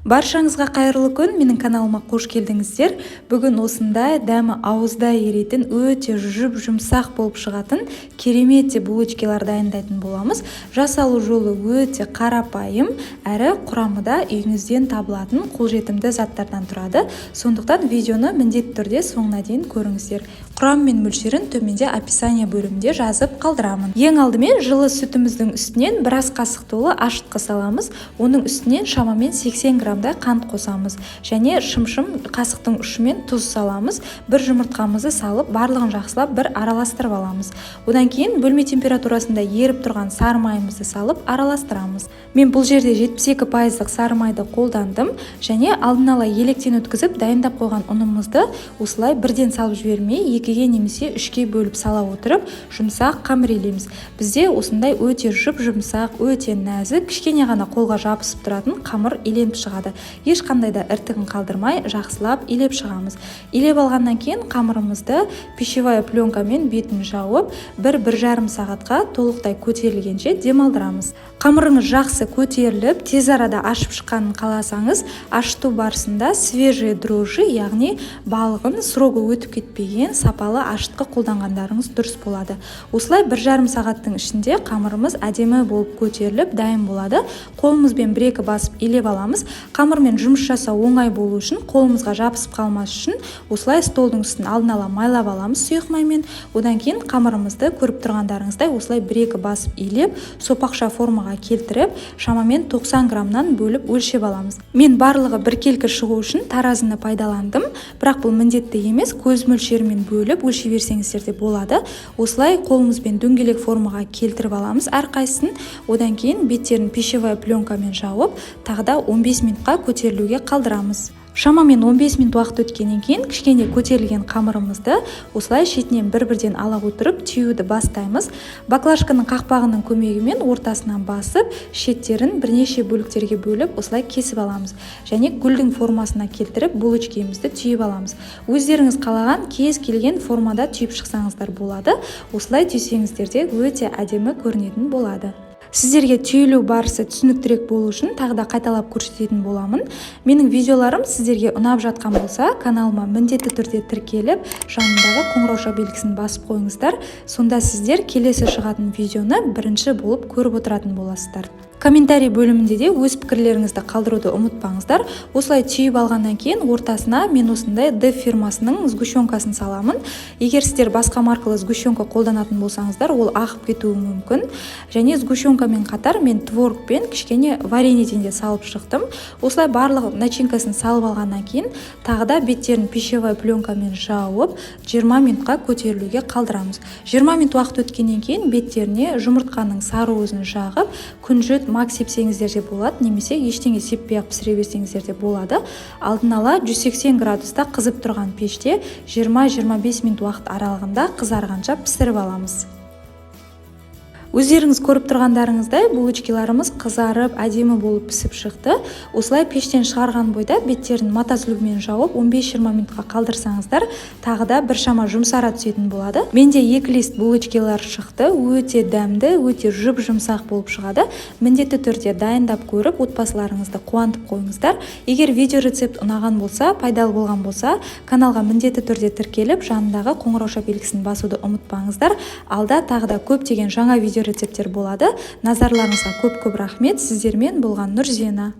Баршаңызға қайырлы күн, менің каналыма қош келдіңіздер. Бүгін осындай дәмі ауызда еритін, өте жұмсақ болып шығатын керемет булочкалар дайындайтын боламыз. Жасалу жолы өте қарапайым, әрі құрамы да үйіңізден табылатын қолжетімді заттардан тұрады. Сондықтан видеоны міндетті түрде соңына дейін көріңіздер. Құрам мен мөлшерін төменде описание бөлімінде жазып қалдырамын. Ең алдымен жылы сүтіміздің үстінен біраз қасық толы ашытқы саламыз. Оның үстінен шамамен 80 граммдай қант қосамыз. Және шымшым қасықтың ұшымен тұз саламыз. Бір жұмыртқамызды салып, барлығын жақсылап бір араластырып аламыз. Одан кейін бөлме температурасында еріп тұрған сары майымызды салып араластырамыз. Мен бұл жерде 72% сары майды қолдандым. Және алдын ала електен өткізіп дайындап қойған ұнымызды осылай бірден салып жібермей, екіге немесе үшке бөліп сала отырып, жұмсақ қамыр илейміз. Бізде осындай өте жұмсақ, өте нәзік, кішкене ғана қолға жабысып тұратын қамыр иленіп шығады. Ешқандай да іртігін қалдырмай жақсылап илеп шығамыз. Илеп алғаннан кейін қамырымызды пищевая пленкамен бетін жауып, 1-1,5 сағатқа толықтай көтерілгенше демалдырамыз. Қамырыңыз жақсы көтеріліп, тез арада ашып шыққанын қаласаңыз, ашыту барысында свежие дрожжи, яғни балғын, сроғы өтіп кетпеген сапалы ашытқы қолданғандарыңыз дұрыс болады. Осылай 1,5 сағаттың ішінде қамырымыз әдемі болып көтеріліп, дайын болады. Қолымызбен 1-2 басып илеп аламыз. Қамырмен жұмыс жасау оңай болу үшін, қолымызға жабысып қалмас үшін, осылай столдың үстін алдын ала майлап аламыз сұйық маймен. Одан кейін қамырымызды көріп тұрғандарыңыздай осылай 1-2 басып илеп, сопақша формаға келтіріп, шамамен 90 граммнан бөліп өлшеп аламыз. Мен барлығы біркелкі шығу үшін таразыны пайдаландым, бірақ бұл міндетті емес, көз мөлшерімен бөліп өлшей берсеңіздер де болады. Осылай қолымызбен дөңгелек формаға келтіріп аламыз әрқайсысын. Одан кейін беттерін пищевая пленкамен жауып, тағы да 15 минутқа көтерілуге қалдырамыз. Шамамен 15 минут уақыт өткеннен кейін кішкене көтерілген қамырымызды осылай шетінен бір-бірден ала отырып түйуді бастаймыз. Баклажканың қақпағының көмегімен ортасынан басып, шеттерін бірнеше бөліктерге бөліп осылай кесіп аламыз. Және гүлдің формасына келтіріп булочкамызды түйіп аламыз. Өздеріңіз қалаған кез келген формада түйіп шықсаңыздар болады. Осылай түйсеңіздер де өте әдемі көрінетін болады. Сіздерге түйілу барысы түсініктірек болу үшін тағы да қайталап көрсететін боламын. Менің видеоларым сіздерге ұнап жатқан болса, каналыма міндетті түрде тіркеліп, жанындағы қоңырауша белгісін басып қойыңыздар. Сонда сіздер келесі шығатын видеоны бірінші болып көріп отыратын боласыздар. Комментарий бөлімінде де өз пікірлеріңізді қалдыруды ұмытпаңыздар. Осылай түйіп алғаннан кейін ортасына мен осындай Def фирмасының сгущенкасын саламын. Егер сіздер басқа маркалы сгущенка қолданатын болсаңыздар, ол ағып кетуі мүмкін. Және сгущенкамен қатар мен творогпен кішкене вареньеден де салып шықтым. Осылай барлық начинкасын салып алғаннан кейін тағы да беттерін пищевая пленкамен жауып 20 минутқа көтерілуге қалдырамыз. 20 минут уақыт өткеннен кейін беттеріне жұмыртқаның сары өзін жағып, күнжіт мак сепсеңіздер де болады, немесе ештеңе сеппей-ақ пісіре берсеңіздер де болады. Алдын ала 180 градуста қызып тұрған пеште 20-25 минут уақыт аралығында қызарғанша пісіріп аламыз. Өздеріңіз көріп тұрғандарыңыздай булочкаларымыз қызарып, әдемі болып пісіп шықты. Осылай пештен шығарған бойда беттерін мата сүлгімен жауып 15-20 минутқа қалдырсаңыздар, тағы да біршама жұмсара түсетін болады. Менде 2 лист булочкалар шықты, өте дәмді, өте жұмсақ болып шығады. Міндетті түрде дайындап көріп, отбасыларыңызды қуантып қойыңыздар. Егер видео рецепт ұнаған болса, пайдалы болған болса, каналға міндетті түрде тіркеліп, жанындағы қоңырауша белгісін басуды ұмытпаңыздар. Алда тағы да көптеген жаңа видео рецепттер болады. Назарларыңызға көп рахмет. Сіздермен болған Нұрзена.